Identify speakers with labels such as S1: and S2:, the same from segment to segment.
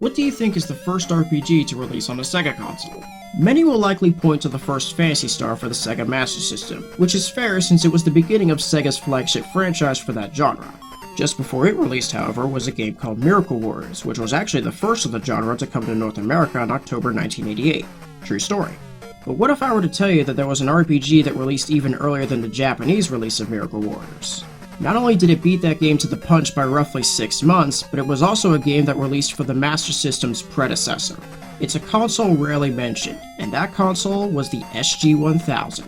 S1: What do you think is the first RPG to release on a Sega console? Many will likely point to the first Phantasy Star for the Sega Master System, which is fair since it was the beginning of Sega's flagship franchise for that genre. Just before it released, however, was a game called Miracle Warriors, which was actually the first of the genre to come to North America in October 1988. True story. But what if I were to tell you that there was an RPG that released even earlier than the Japanese release of Miracle Warriors? Not only did it beat that game to the punch by roughly 6 months, but it was also a game that released for the Master System's predecessor. It's a console rarely mentioned, and that console was the SG-1000.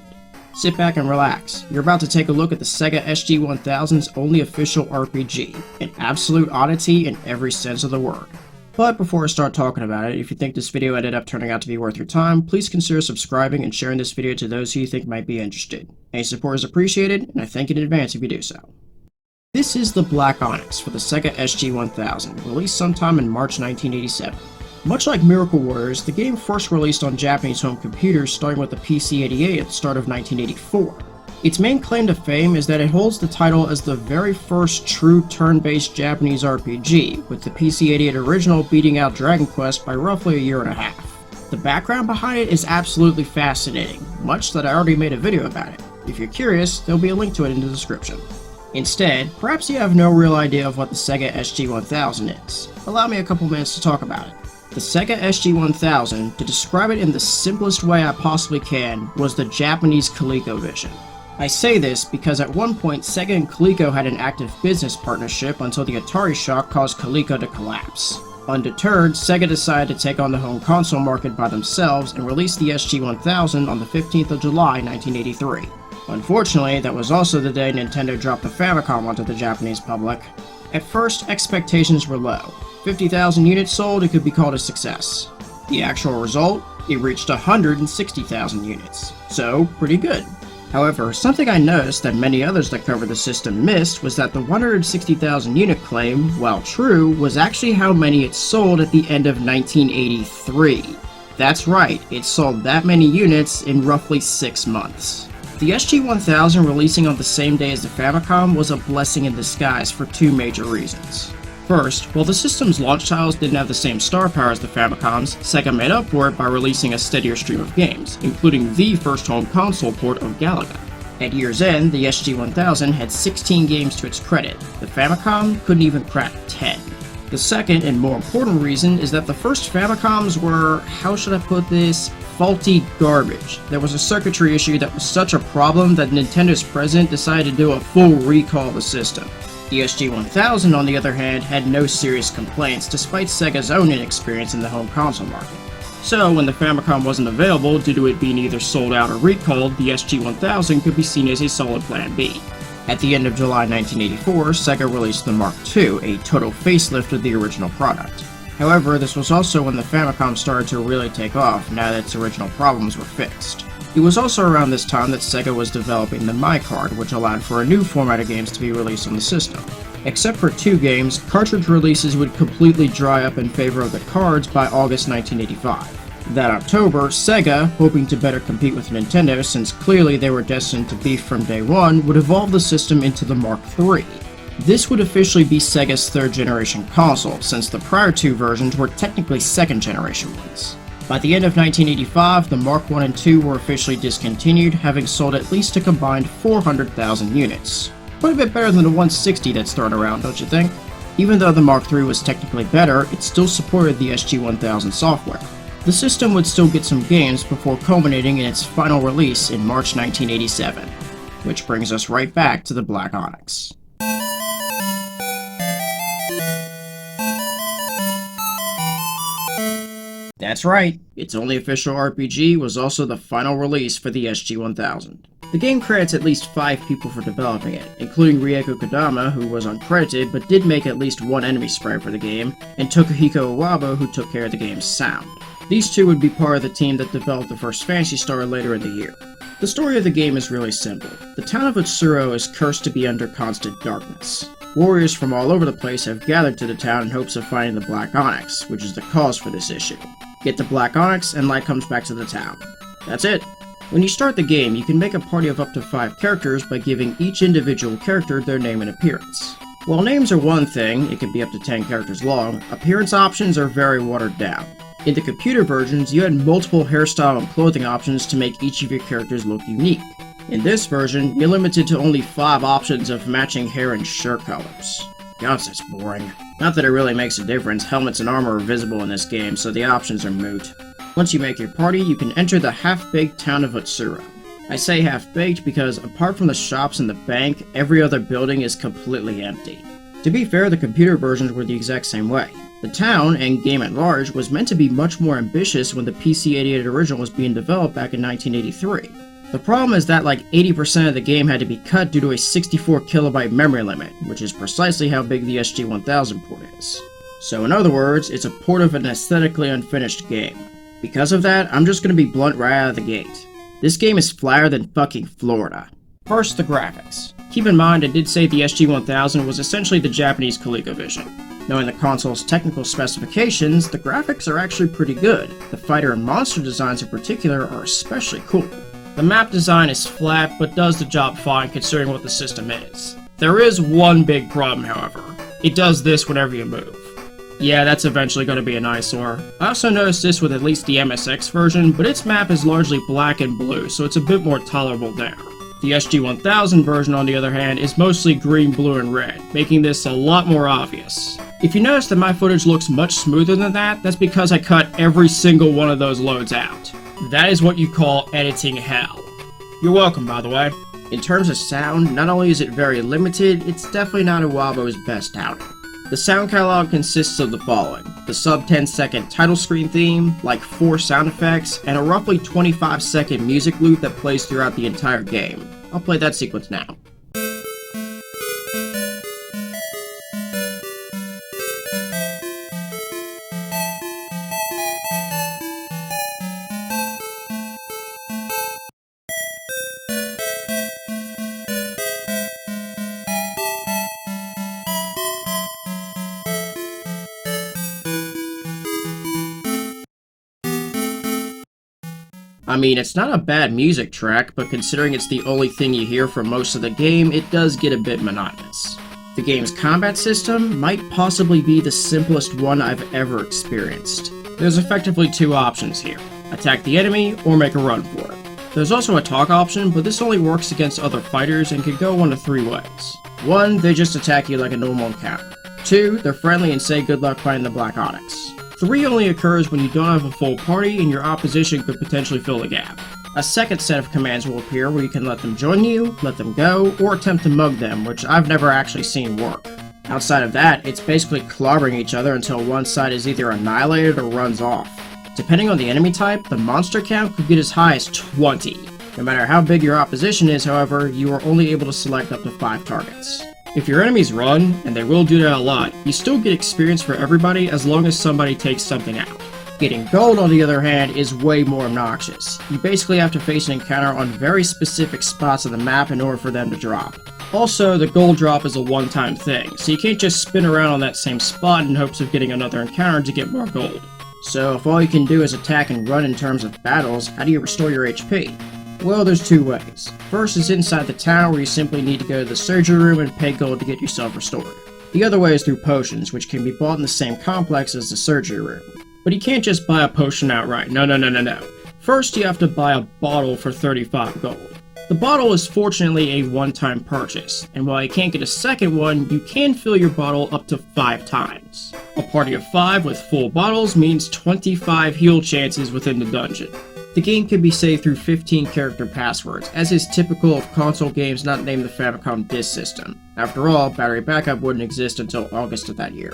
S1: Sit back and relax. You're about to take a look at the Sega SG-1000's only official RPG, an absolute oddity in every sense of the word. But before I start talking about it, if you think this video ended up turning out to be worth your time, please consider subscribing and sharing this video to those who you think might be interested. Any support is appreciated, and I thank you in advance if you do so. This is the Black Onyx for the Sega SG-1000, released sometime in March 1987. Much like Miracle Warriors, the game first released on Japanese home computers starting with the PC-88 at the start of 1984. Its main claim to fame is that it holds the title as the very first true turn-based Japanese RPG, with the PC-88 original beating out Dragon Quest by roughly a year and a half. The background behind it is absolutely fascinating, much that I already made a video about it. If you're curious, there'll be a link to it in the description. Instead, perhaps you have no real idea of what the Sega SG-1000 is. Allow me a couple minutes to talk about it. The Sega SG-1000, to describe it in the simplest way I possibly can, was the Japanese ColecoVision. I say this because at one point Sega and Coleco had an active business partnership until the Atari shock caused Coleco to collapse. Undeterred, Sega decided to take on the home console market by themselves and released the SG-1000 on the 15th of July 1983. Unfortunately, that was also the day Nintendo dropped the Famicom onto the Japanese public. At first, expectations were low. 50,000 units sold, it could be called a success. The actual result? It reached 160,000 units. So, pretty good. However, something I noticed that many others that covered the system missed was that the 160,000 unit claim, while true, was actually how many it sold at the end of 1983. That's right, it sold that many units in roughly 6 months. The SG-1000 releasing on the same day as the Famicom was a blessing in disguise for two major reasons. First, while the system's launch titles didn't have the same star power as the Famicom's, Sega made up for it by releasing a steadier stream of games, including the first home console port of Galaga. At year's end, the SG-1000 had 16 games to its credit. The Famicom couldn't even crack 10. The second and more important reason is that the first Famicoms were, how should I put this, faulty garbage. There was a circuitry issue that was such a problem that Nintendo's president decided to do a full recall of the system. The SG-1000, on the other hand, had no serious complaints despite Sega's own inexperience in the home console market. So, when the Famicom wasn't available due to it being either sold out or recalled, the SG-1000 could be seen as a solid plan B. At the end of July 1984, Sega released the Mark II, a total facelift of the original product. However, this was also when the Famicom started to really take off now that its original problems were fixed. It was also around this time that Sega was developing the MyCard, which allowed for a new format of games to be released on the system. Except for 2 games, cartridge releases would completely dry up in favor of the cards by August 1985. That October, Sega, hoping to better compete with Nintendo since clearly they were destined to beef from day one, would evolve the system into the Mark III. This would officially be Sega's 3rd generation console, since the prior 2 versions were technically 2nd generation ones. By the end of 1985, the Mark I and II were officially discontinued, having sold at least a combined 400,000 units. Quite a bit better than the 160 that's thrown around, don't you think? Even though the Mark III was technically better, it still supported the SG-1000 software. The system would still get some games before culminating in its final release in March 1987. Which brings us right back to the Black Onyx. That's right, its only official RPG was also the final release for the SG-1000. The game credits at least 5 people for developing it, including Rieko Kodama, who was uncredited but did make at least one enemy sprite for the game, and Tokuhiko Iwabo, who took care of the game's sound. These two would be part of the team that developed the first Phantasy Star later in the year. The story of the game is really simple. The town of Utsuro is cursed to be under constant darkness. Warriors from all over the place have gathered to the town in hopes of finding the Black Onyx, which is the cause for this issue. Get the Black Onyx, and light comes back to the town. That's it. When you start the game, you can make a party of up to 5 characters by giving each individual character their name and appearance. While names are one thing, it can be up to 10 characters long, appearance options are very watered down. In the computer versions, you had multiple hairstyle and clothing options to make each of your characters look unique. In this version, you're limited to only 5 options of matching hair and shirt colors. God, that's boring. Not that it really makes a difference, helmets and armor are visible in this game, so the options are moot. Once you make your party, you can enter the half-baked town of Utsuro. I say half-baked because, apart from the shops and the bank, every other building is completely empty. To be fair, the computer versions were the exact same way. The town, and game at large, was meant to be much more ambitious when the PC-88 original was being developed back in 1983. The problem is that like 80% of the game had to be cut due to a 64 kilobyte memory limit, which is precisely how big the SG-1000 port is. So in other words, it's a port of an aesthetically unfinished game. Because of that, I'm just gonna be blunt right out of the gate. This game is flatter than fucking Florida. First, the graphics. Keep in mind I did say the SG-1000 was essentially the Japanese ColecoVision. Knowing the console's technical specifications, the graphics are actually pretty good. The fighter and monster designs in particular are especially cool. The map design is flat, but does the job fine considering what the system is. There is one big problem, however. It does this whenever you move. Yeah, that's eventually going to be an eyesore. I also noticed this with at least the MSX version, but its map is largely black and blue, so it's a bit more tolerable there. The SG-1000 version, on the other hand, is mostly green, blue, and red, making this a lot more obvious. If you notice that my footage looks much smoother than that, that's because I cut every single one of those loads out. That is what you call editing hell. You're welcome, by the way. In terms of sound, not only is it very limited, it's definitely not Iwabo's best outing. The sound catalog consists of the following: the sub 10-second title screen theme, like 4 sound effects, and a roughly 25-second music loop that plays throughout the entire game. I'll play that sequence now. I mean, it's not a bad music track, but considering it's the only thing you hear for most of the game, it does get a bit monotonous. The game's combat system might possibly be the simplest one I've ever experienced. There's effectively 2 options here: attack the enemy, or make a run for it. There's also a talk option, but this only works against other fighters and can go one of 3 ways. 1, they just attack you like a normal encounter. 2, they're friendly and say good luck fighting the Black Onyx. 3 only occurs when you don't have a full party and your opposition could potentially fill the gap. A second set of commands will appear where you can let them join you, let them go, or attempt to mug them, which I've never actually seen work. Outside of that, it's basically clobbering each other until one side is either annihilated or runs off. Depending on the enemy type, the monster count could get as high as 20. No matter how big your opposition is, however, you are only able to select up to 5 targets. If your enemies run, and they will do that a lot, you still get experience for everybody as long as somebody takes something out. Getting gold, on the other hand, is way more obnoxious. You basically have to face an encounter on very specific spots of the map in order for them to drop. Also, the gold drop is a one-time thing, so you can't just spin around on that same spot in hopes of getting another encounter to get more gold. So if all you can do is attack and run in terms of battles, how do you restore your HP? Well, there's 2 ways. First is inside the town, where you simply need to go to the surgery room and pay gold to get yourself restored. The other way is through potions, which can be bought in the same complex as the surgery room. But you can't just buy a potion outright, no. First, you have to buy a bottle for 35 gold. The bottle is fortunately a one-time purchase, and while you can't get a second one, you can fill your bottle up to 5 times. A party of 5 with full bottles means 25 heal chances within the dungeon. The game can be saved through 15-character passwords, as is typical of console games not named the Famicom Disk System. After all, battery backup wouldn't exist until August of that year.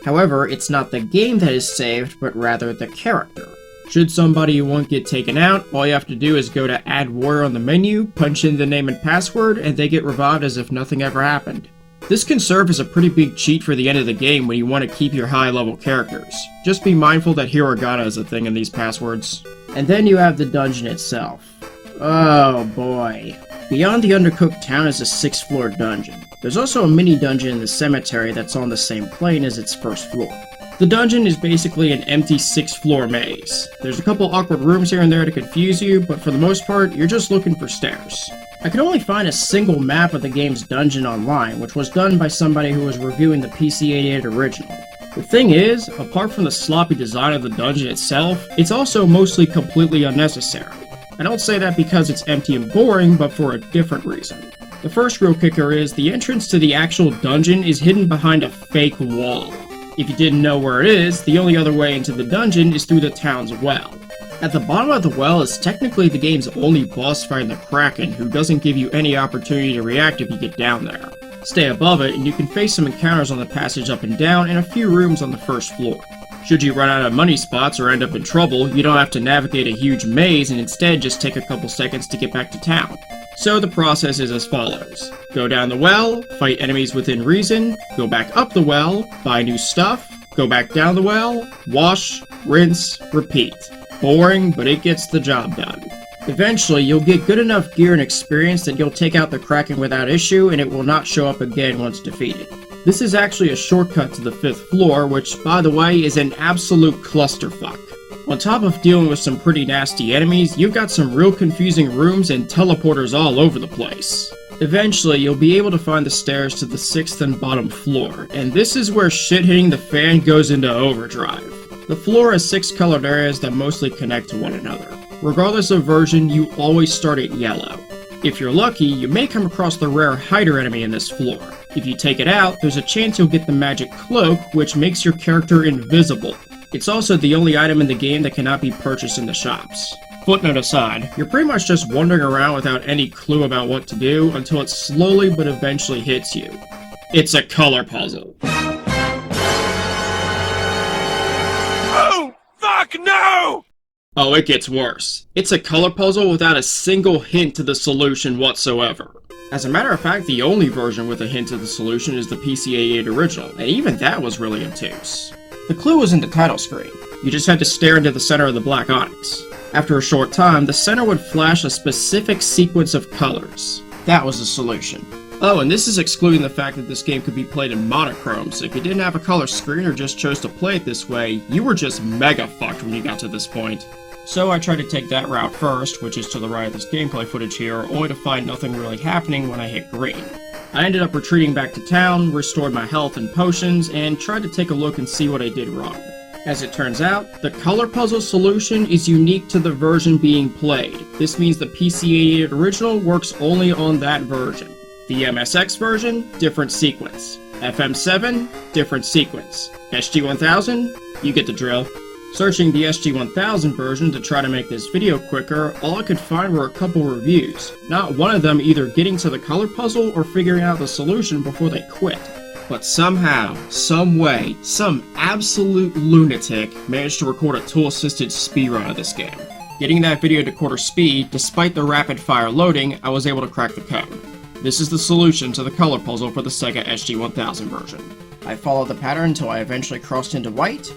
S1: However, it's not the game that is saved, but rather the character. Should somebody you want get taken out, all you have to do is go to Add Warrior on the menu, punch in the name and password, and they get revived as if nothing ever happened. This can serve as a pretty big cheat for the end of the game when you want to keep your high-level characters. Just be mindful that Hiragana is a thing in these passwords. And then you have the dungeon itself. Oh boy. Beyond the undercooked town is a 6th-floor dungeon. There's also a mini-dungeon in the cemetery that's on the same plane as its first floor. The dungeon is basically an empty 6th-floor maze. There's a couple awkward rooms here and there to confuse you, but for the most part, you're just looking for stairs. I could only find a single map of the game's dungeon online, which was done by somebody who was reviewing the PC-88 original. The thing is, apart from the sloppy design of the dungeon itself, it's also mostly completely unnecessary. I don't say that because it's empty and boring, but for a different reason. The first real kicker is, the entrance to the actual dungeon is hidden behind a fake wall. If you didn't know where it is, the only other way into the dungeon is through the town's well. At the bottom of the well is technically the game's only boss fight, the Kraken, who doesn't give you any opportunity to react if you get down there. Stay above it, and you can face some encounters on the passage up and down and a few rooms on the first floor. Should you run out of money spots or end up in trouble, you don't have to navigate a huge maze and instead just take a couple seconds to get back to town. So the process is as follows. Go down the well, fight enemies within reason, go back up the well, buy new stuff, go back down the well, wash, rinse, repeat. Boring, but it gets the job done. Eventually, you'll get good enough gear and experience that you'll take out the Kraken without issue and it will not show up again once defeated. This is actually a shortcut to the 5th floor, which, by the way, is an absolute clusterfuck. On top of dealing with some pretty nasty enemies, you've got some real confusing rooms and teleporters all over the place. Eventually, you'll be able to find the stairs to the 6th and bottom floor, and this is where shit hitting the fan goes into overdrive. The floor has 6 colored areas that mostly connect to one another. Regardless of version, you always start at yellow. If you're lucky, you may come across the rare hider enemy in this floor. If you take it out, there's a chance you'll get the magic cloak, which makes your character invisible. It's also the only item in the game that cannot be purchased in the shops. Footnote aside, you're pretty much just wandering around without any clue about what to do until it slowly but eventually hits you. It's a color puzzle.
S2: Oh, fuck no!
S1: Oh, it gets worse. It's a color puzzle without a single hint to the solution whatsoever. As a matter of fact, the only version with a hint to the solution is the PC-88 original, and even that was really obtuse. The clue was in the title screen. You just had to stare into the center of the Black Onyx. After a short time, the center would flash a specific sequence of colors. That was the solution. Oh, and this is excluding the fact that this game could be played in monochrome, so if you didn't have a color screen or just chose to play it this way, you were just mega fucked when you got to this point. So I tried to take that route first, which is to the right of this gameplay footage here, only to find nothing really happening when I hit green. I ended up retreating back to town, restored my health and potions, and tried to take a look and see what I did wrong. As it turns out, the color puzzle solution is unique to the version being played. This means the PC-88 original works only on that version. The MSX version, different sequence. FM7, different sequence. SG-1000, you get the drill. Searching the SG-1000 version to try to make this video quicker, all I could find were a couple reviews, not one of them either getting to the color puzzle or figuring out the solution before they quit. But somehow, some way, some absolute lunatic managed to record a tool-assisted speedrun of this game. Getting that video to quarter speed, despite the rapid-fire loading, I was able to crack the code. This is the solution to the color puzzle for the Sega SG-1000 version. I followed the pattern until I eventually crossed into white.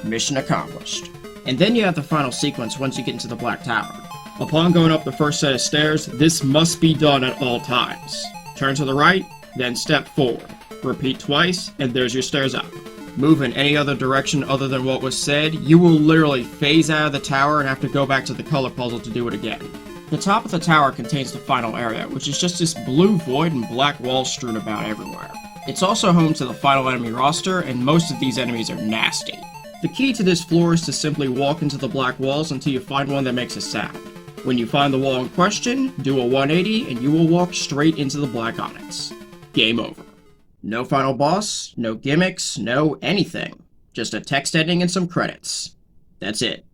S1: Mission accomplished. And then you have the final sequence once you get into the Black Tower. Upon going up the first set of stairs, this must be done at all times. Turn to the right, then step forward. Repeat twice, and there's your stairs up. Move in any other direction other than what was said, you will literally phase out of the tower and have to go back to the color puzzle to do it again. The top of the tower contains the final area, which is just this blue void and black walls strewn about everywhere. It's also home to the final enemy roster, and most of these enemies are nasty. The key to this floor is to simply walk into the black walls until you find one that makes a sound. When you find the wall in question, do a 180 and you will walk straight into the Black Onyx. Game over. No final boss, no gimmicks, no anything. Just a text ending and some credits. That's it.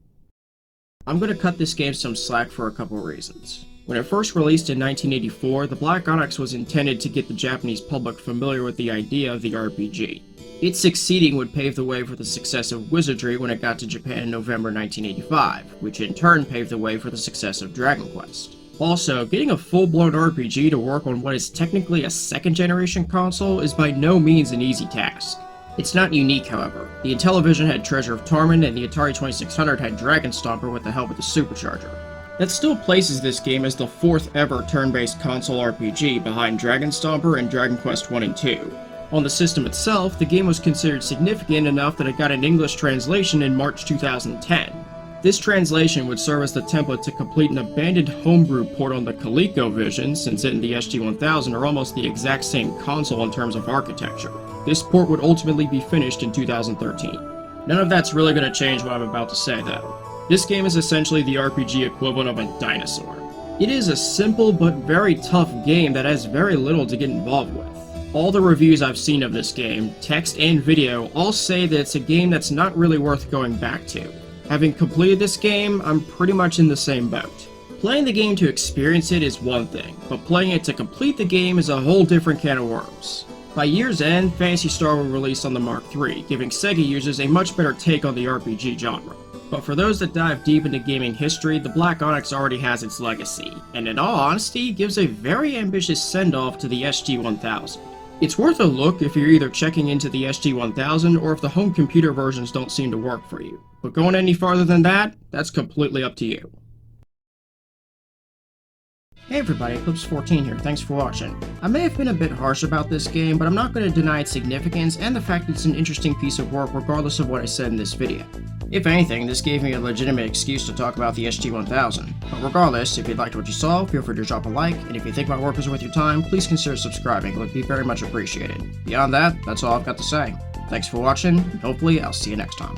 S1: I'm going to cut this game some slack for a couple reasons. When it first released in 1984, the Black Onyx was intended to get the Japanese public familiar with the idea of the RPG. Its succeeding would pave the way for the success of Wizardry when it got to Japan in November 1985, which in turn paved the way for the success of Dragon Quest. Also, getting a full-blown RPG to work on what is technically a second-generation console is by no means an easy task. It's not unique, however. The Intellivision had Treasure of Torment, and the Atari 2600 had Dragon Stomper with the help of the Supercharger. That still places this game as the 4th ever turn-based console RPG behind Dragon Stomper and Dragon Quest 1 and 2. On the system itself, the game was considered significant enough that it got an English translation in March 2010. This translation would serve as the template to complete an abandoned homebrew port on the ColecoVision, since it and the SG-1000 are almost the exact same console in terms of architecture. This port would ultimately be finished in 2013. None of that's really going to change what I'm about to say though. This game is essentially the RPG equivalent of a dinosaur. It is a simple but very tough game that has very little to get involved with. All the reviews I've seen of this game, text and video, all say that it's a game that's not really worth going back to. Having completed this game, I'm pretty much in the same boat. Playing the game to experience it is one thing, but playing it to complete the game is a whole different can of worms. By year's end, Phantasy Star will release on the Mark III, giving Sega users a much better take on the RPG genre. But for those that dive deep into gaming history, the Black Onyx already has its legacy, and in all honesty, gives a very ambitious send-off to the SG-1000. It's worth a look if you're either checking into the SG-1000 or if the home computer versions don't seem to work for you. But going any farther than that, that's completely up to you. Hey everybody, Eclipse14 here, thanks for watching. I may have been a bit harsh about this game, but I'm not going to deny its significance and the fact that it's an interesting piece of work regardless of what I said in this video. If anything, this gave me a legitimate excuse to talk about the SG-1000. But regardless, if you liked what you saw, feel free to drop a like, and if you think my work is worth your time, please consider subscribing, it would be very much appreciated. Beyond that, that's all I've got to say. Thanks for watching, and hopefully I'll see you next time.